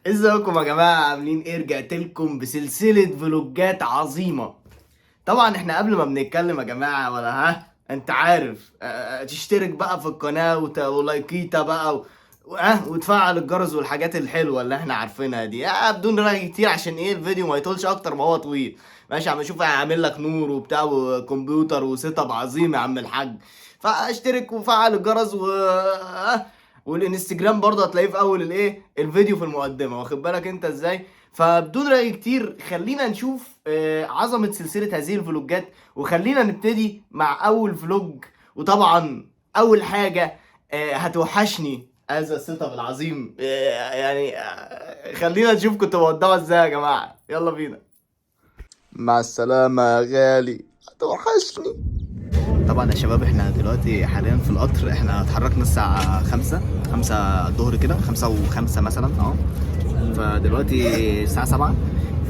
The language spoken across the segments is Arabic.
ازيكم يا جماعة؟ عاملين ايه؟ رجعت لكم بسلسلة فلوجات عظيمة. طبعا احنا قبل ما بنتكلم يا جماعة ولا انت عارف، تشترك بقى في القناة ولايكيتا بقى وتفعل الجرس والحاجات الحلوة اللي احنا عارفينها دي، بدون رغي كتير عشان ايه الفيديو ما يطولش اكتر ما هو طويل. ماشي، عم اشوف هعمل لك نور وبتاع وكمبيوتر وسيت اب عظيم يا عم الحاج. فاشترك وفعل الجرس والانستجرام برضه هتلاقيه في اول الفيديو في المقدمه، واخد بالك انت ازاي؟ فبدون رأي كتير خلينا نشوف عظمه سلسله هذه الفلوجات، وخلينا نبتدي مع اول فلوج. وطبعا اول حاجه هتوحشني هذا السيت اب العظيم، خلينا نشوف كنت بودعه ازاي يا جماعه. يلا بينا. مع السلامه يا غالي، هتوحشني. طبعا يا شباب احنا دلوقتي حاليا في القطر، احنا اتحركنا الساعة 5 الظهر كده، 5:05 مثلا فدلوقتي الساعة 7.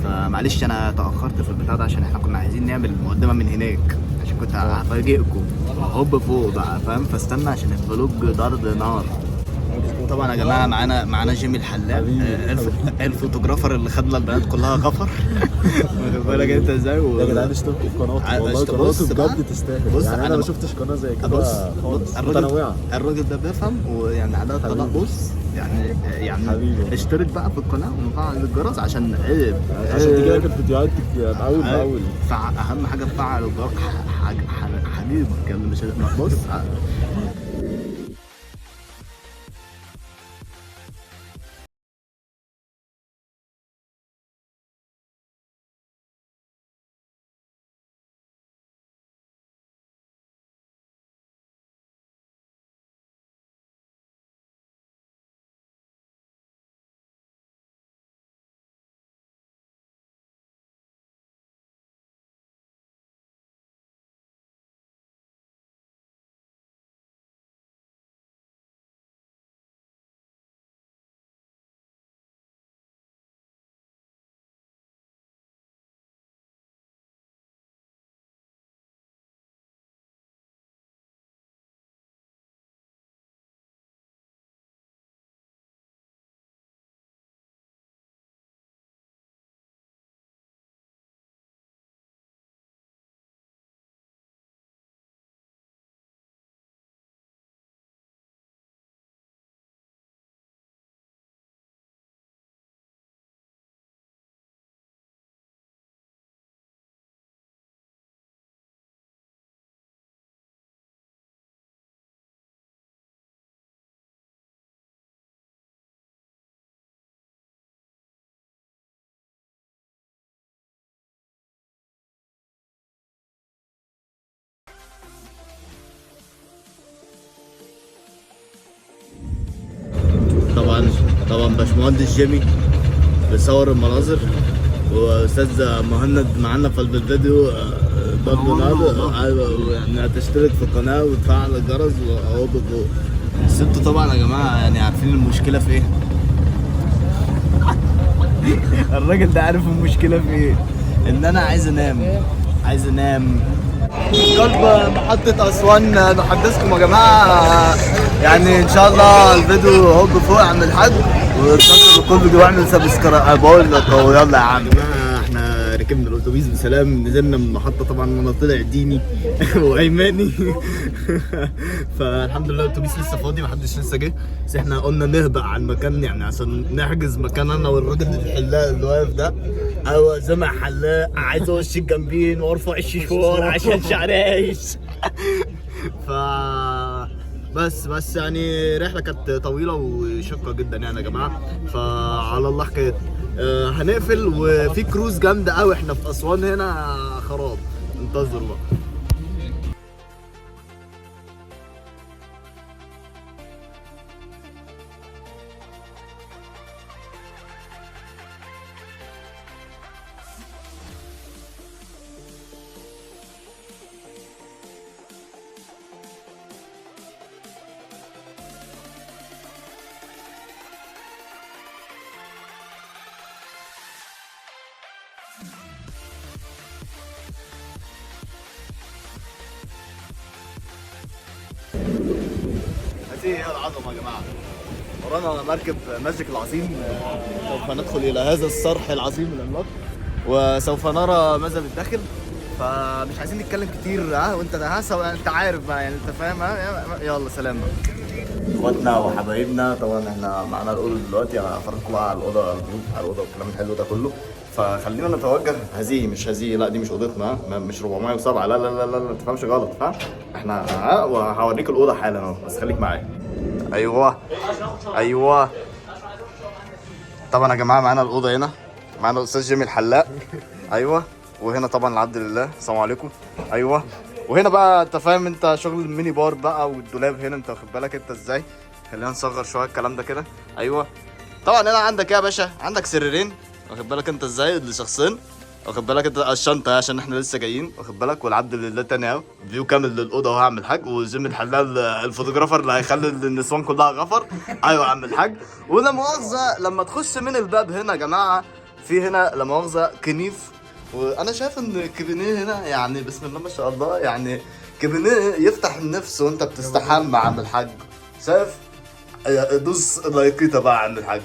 فمعلش انا تأخرت في البتاع ده عشان احنا كنا عايزين نعمل مقدمة من هناك، عشان كنت هفاجئكم هوب فوق بقى، فاهم؟ فاستنى عشان الفلوج ضرب نار. طبعا يا جماعه معانا جيمي الحلاق، الفوتوغرافر اللي خد لنا البنات كلها غفر. واخد بالك انت ازاي؟ يا جدعان اشتركوا في قناتي، والله قناتي بجد تستاهل. بص يعني انا ما شفتش قناه زي كده خالص، متنوعه. الراجل ده بيفهم، ويعني على طلاق. بص يعني حبيبي، اشترك بقى في القناه وفعل الجرس عشان عيب، عشان تجيلك الفيديوهات اول باول. اهم حاجه تفعل الجرس. حبيبك يعني مش بص. طبعا باشمهندس جيمي بيصور المناظر، واستاذ مهند معانا في الفيديو برضه. يعني هتشترك في القناه وتفعل الجرس واهو فوق. بس انتوا طبعا يا جماعه يعني عارفين المشكله في ايه؟ الراجل ده عارف المشكله في ايه؟ ان انا عايز انام. قلب محطة أسوان نحدثكم يا جماعة، يعني إن شاء الله الفيديو هوب فوق يا عم الحاج، واتفضل كل فيديو واعمل سبسكرايب. بقول لك أهو، يلا يا عم. احنا ركبنا الأتوبيس بسلام، نزلنا من المحطة. طبعا أنا طلع ديني وأيماني. فالحمد لله الأتوبيس لسه فاضي، محدش لسه جه، بس احنا قلنا نهبق على المكان يعني عشان نحجز مكان أنا والراجل الحلاق اللي واقف ده. ايوه سامع حلاق عايز اوش الجنبين وارفع الششوار عشان شعريش. ف بس يعني رحله كانت طويله وشاقه جدا يعني يا جماعه، فعلى الله حكايه. هنقفل وفي كروز جامده قوي، احنا في اسوان هنا خراب، انتظروا بقى. هذه هي العظمه يا جماعه، ورانا مركب ماجيك العظيم. سوف ندخل الى هذا الصرح العظيم العملاق وسوف نرى ماذا بالداخل. فمش عايزين نتكلم كتير وانت انت عارف بقى يعني انت فاهم يلا سلام بقى. اخواتنا وحبايبنا طبعا احنا معانا الاوضه دلوقتي، هفرجكم بقى على الاوضه على الاوضه والكلام الحلو ده كله. فخلينا نتوجه. هذه لا دي مش اوضتنا، مش 407، لا لا لا لا ما تفهمش غلط. احنا وهوريك الاوضه حالا اهو، بس خليك معايا. ايوه طبعا يا جماعه معانا الاوضه هنا، معانا الاستاذ جيمي الحلاق. ايوه وهنا طبعا العبد لله، السلام عليكم. ايوه وهنا بقى انت فاهم انت شغل الميني بار بقى والدولاب هنا، انت واخد بالك انت ازاي. خلينا نصغر شويه الكلام ده كده. ايوه طبعا هنا عندك يا باشا، عندك سريرين واخد بالك انت ازاي لشخصين، واخد بالك انت الشنطه عشان احنا لسه جايين واخد بالك، والعبد لله تاني اهو فيو كامل للاوضه اهو. عم الحاج وجيمي الحلال الفوتوغرافر اللي هيخلي النسوان كلها غفر. ايوه يا عم الحاج. ولا مؤاخذه لما تخش من الباب هنا يا جماعه، في هنا لا مؤاخذه كنيف، وانا شايف ان الكابينيه هنا يعني بسم الله ما شاء الله، يعني كابينيه يفتح النفس وانت بتستحمى يا عم الحاج. شايف دوس لايكيتا بقى عند الحاج.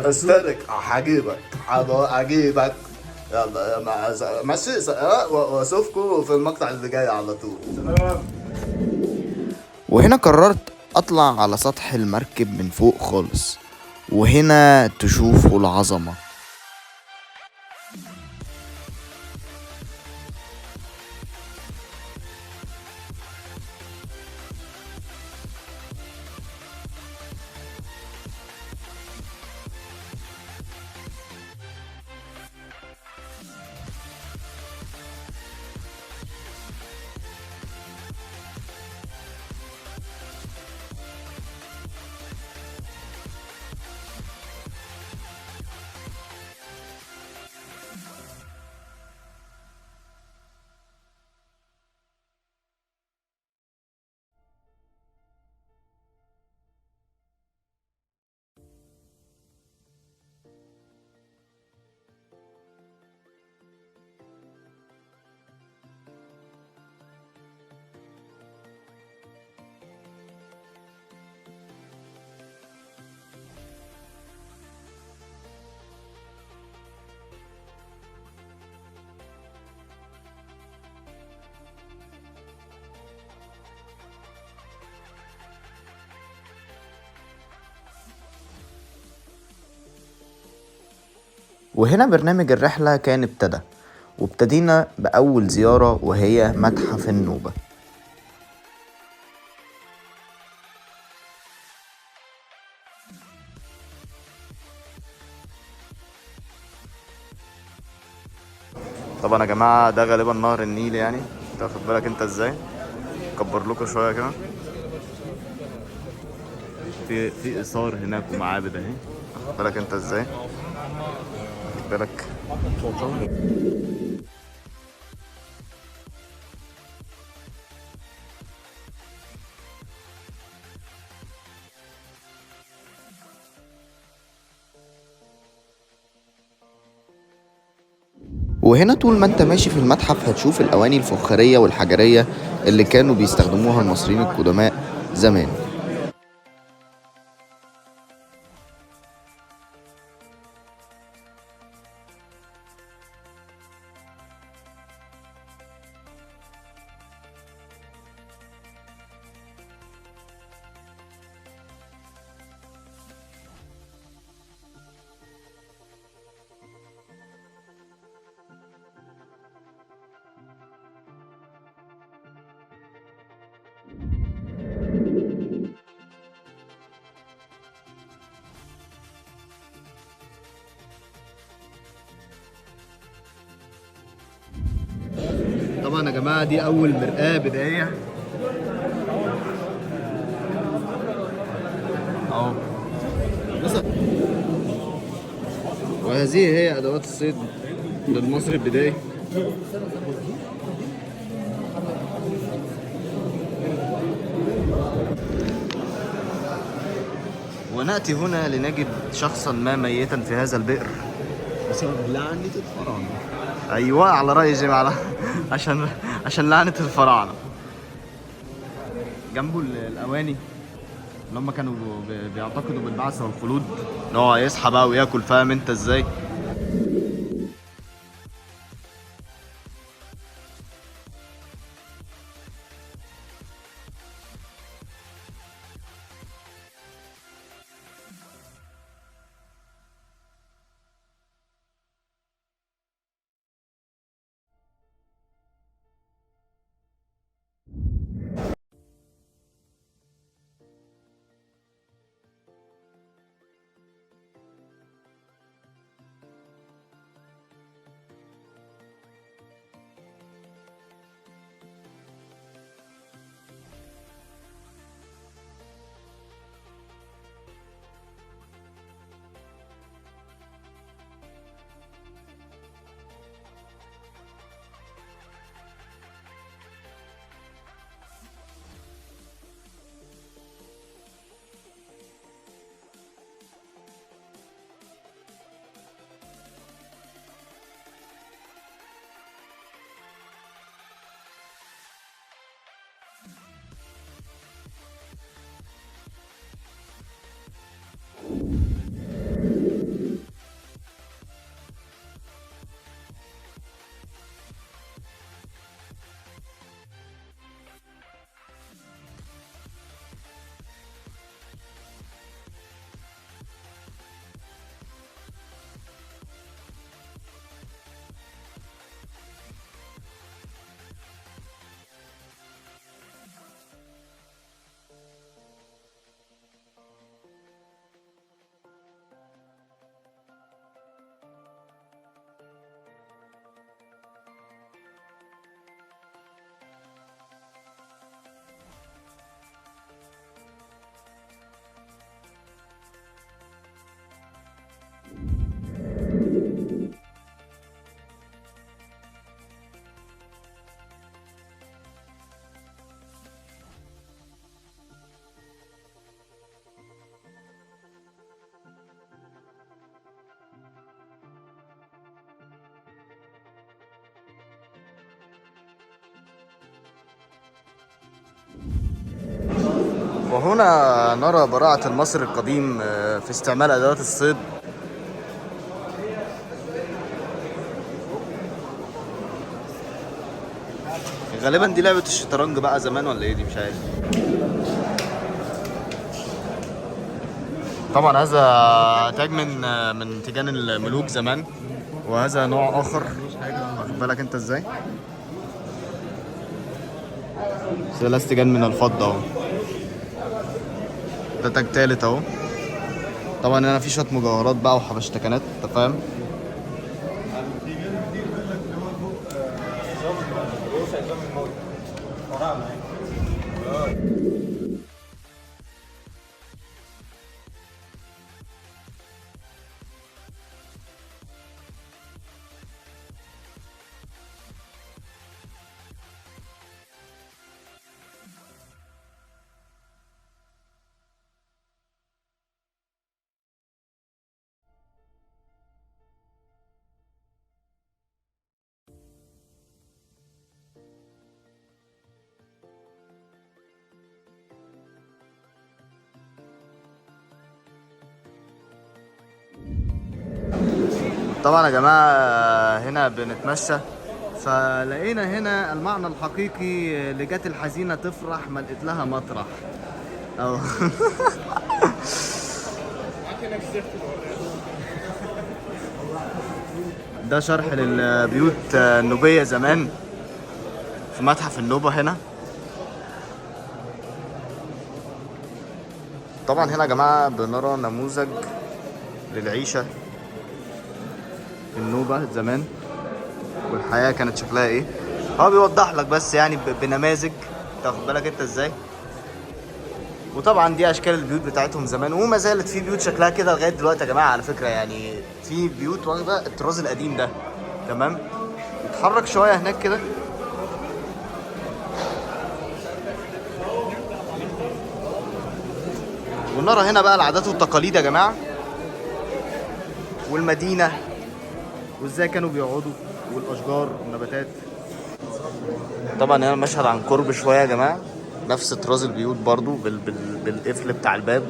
استرك هجيبك يلا ماشي واشوفكم في المقطع اللي جاي على طول. وهنا قررت اطلع على سطح المركب من فوق خالص، وهنا تشوفوا العظمة. وهنا برنامج الرحلة كان ابتدى، وابتدينا بأول زيارة وهي متحف النوبة. طبعا يا جماعه ده غالبا نهر النيل، يعني انت واخد بالك انت ازاي. كبر لكم شويه كده، في اثار هناك ومعابد اهي، واخد بالك انت ازاي. واخد بالك وهنا طول ما انت ماشي في المتحف هتشوف الأواني الفخارية والحجرية اللي كانوا بيستخدموها المصريين القدماء زمان. طبعا يا جماعه دي اول مرآة بدايه اهو، وهذه هي ادوات الصيد للمصري البدائي. ونأتي هنا لنجد شخصا ما ميتا في هذا البئر بسبب لعنة الفراعنة. ايوه على رأي جيمي على عشان لعنة الفراعنة. جنبه الاواني اللي هم كانوا بيعتقدوا بالبعث والخلود، ان هو هيصحى بقى وياكل، فاهم انت ازاي؟ وهنا نرى براعة المصري القديم في استعمال أدوات الصيد. غالبا دي لعبة الشطرنج بقى زمان ولا ايه دي، مش عارف. طبعا هذا تاج من تيجان الملوك زمان، وهذا نوع آخر، واخد بالك انت ازاي؟ ثلاث تيجان من الفضة اهو. ده تاج تالت اهو. طبعا هنا في شوية مجوهرات بقى وحبشتكنات، انت فاهم؟ طبعا يا جماعة هنا بنتمشى، فلقينا هنا المعنى الحقيقي لجات الحزينة تفرح ما لقيت لها مطرح. أو ده شرح للبيوت النوبية زمان في متحف النوبة هنا. طبعا هنا يا جماعة بنرى نموذج للعيشة في النوبة زمان، والحياة كانت شكلها ايه. هو بيوضح لك بس يعني بنماذج، تاخد بالك انت ازاي. وطبعا دي اشكال البيوت بتاعتهم زمان، وما زالت في بيوت شكلها كده لغايه دلوقتي يا جماعه على فكره. يعني في بيوت واخده الطراز القديم ده، تمام. اتحرك شويه هناك كده، ونرى هنا بقى العادات والتقاليد يا جماعه، والمدينه وازاي كانوا بيقعدوا، والاشجار والنباتات. طبعا هنا المشهد عن قرب شويه يا جماعه، نفس طراز البيوت برضو بالقفل بتاع الباب.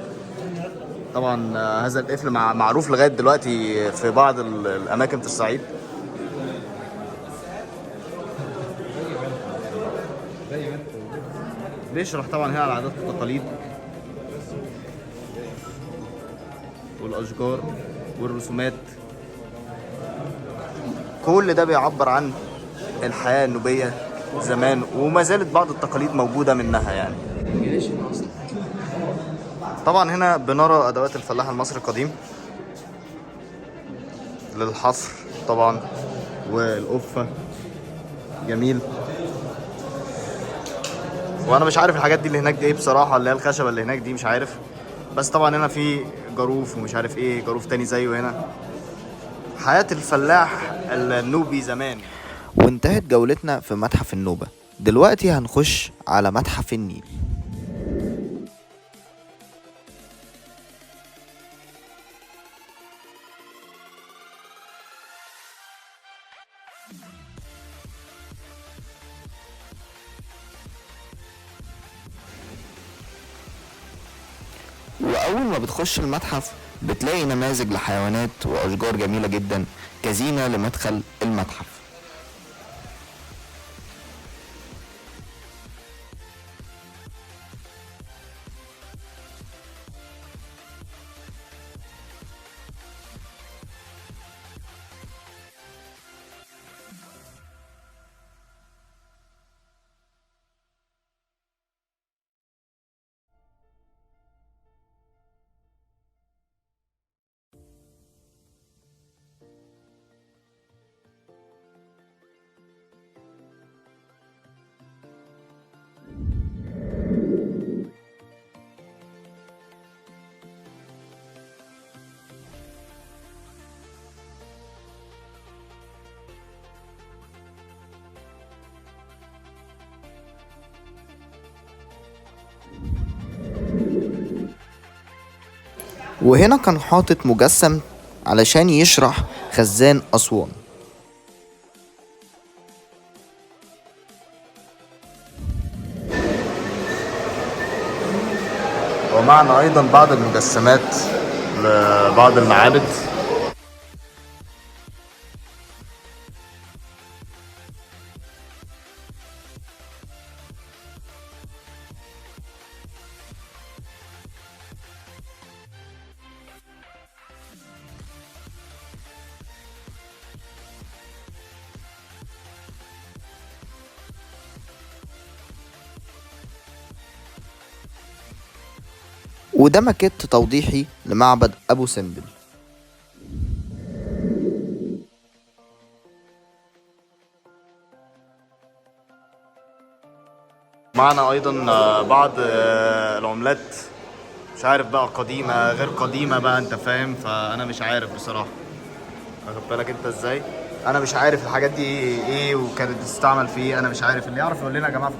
طبعا هذا القفل معروف لغايه دلوقتي في بعض الاماكن في الصعيد. بيشرح طبعا هنا على العادات والتقاليد والاشجار والرسومات. كل ده بيعبر عن الحياه النوبيه زمان، وما زالت بعض التقاليد موجوده منها يعني. طبعا هنا بنرى ادوات الفلاح المصري القديم للحفر طبعا، والقفه جميل. وانا مش عارف الحاجات دي اللي هناك دي ايه بصراحه، اللي هي الخشبه اللي هناك دي مش عارف. بس طبعا هنا في جاروف ومش عارف ايه جاروف تاني زيه هنا. حياه الفلاح النوبي زمان. وانتهت جولتنا في متحف النوبة. دلوقتي هنخش على متحف النيل. وأول ما بتخش المتحف بتلاقي نماذج لحيوانات وأشجار جميلة جدا كزينة لمدخل المتحف. وهنا كان حاطط مجسم علشان يشرح خزان أسوان. ومعنا ايضا بعض المجسمات لبعض المعابد. وده ماكيت توضيحي لمعبد أبو سمبل. معنا ايضا بعض العملات، مش عارف بقى قديمة غير قديمة بقى انت فاهم، فانا مش عارف بصراحة. واخد بالك انت ازاي؟ انا مش عارف الحاجات دي ايه وكانت بتستعمل في ايه، انا مش عارف. اللي يعرف يقول لنا يا جماعة.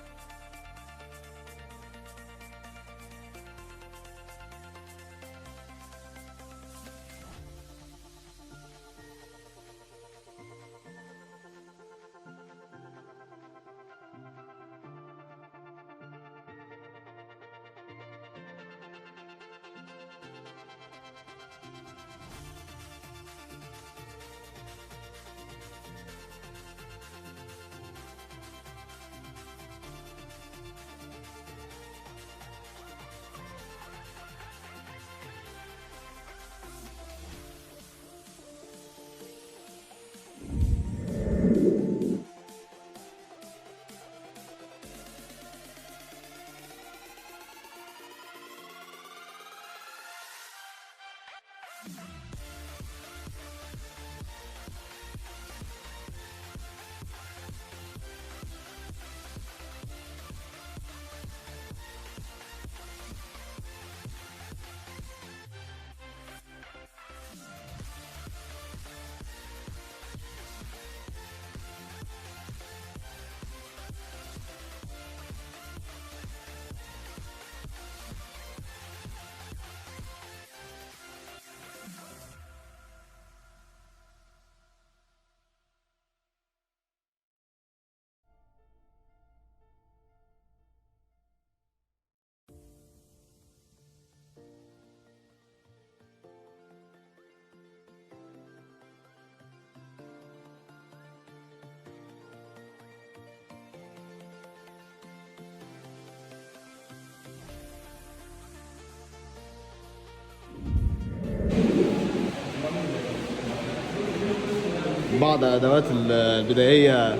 بعض ادوات البدائيه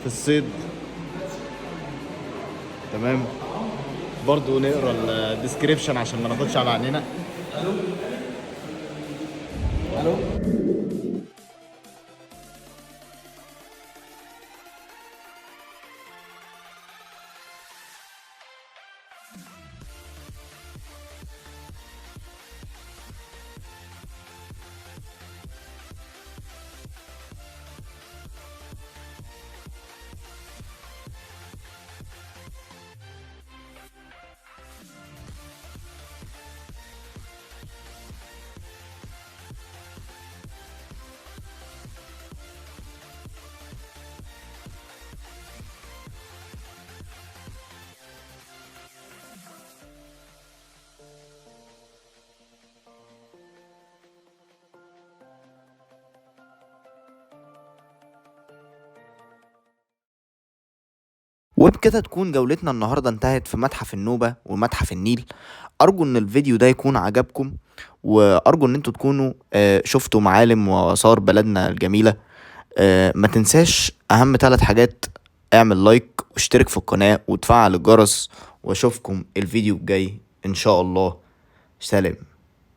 في الصيد. تمام. برضو نقرا الديسكريبشن عشان ما ناخدش على عينينا. الو. وبكده تكون جولتنا النهاردة انتهت في متحف النوبة ومتحف النيل. أرجو إن الفيديو ده يكون عجبكم، وأرجو إن انتوا تكونوا شفتوا معالم وآثار بلدنا الجميلة. ما تنساش أهم 3 حاجات: اعمل لايك واشترك في القناة وتفعل الجرس، واشوفكم الفيديو الجاي إن شاء الله. سلام.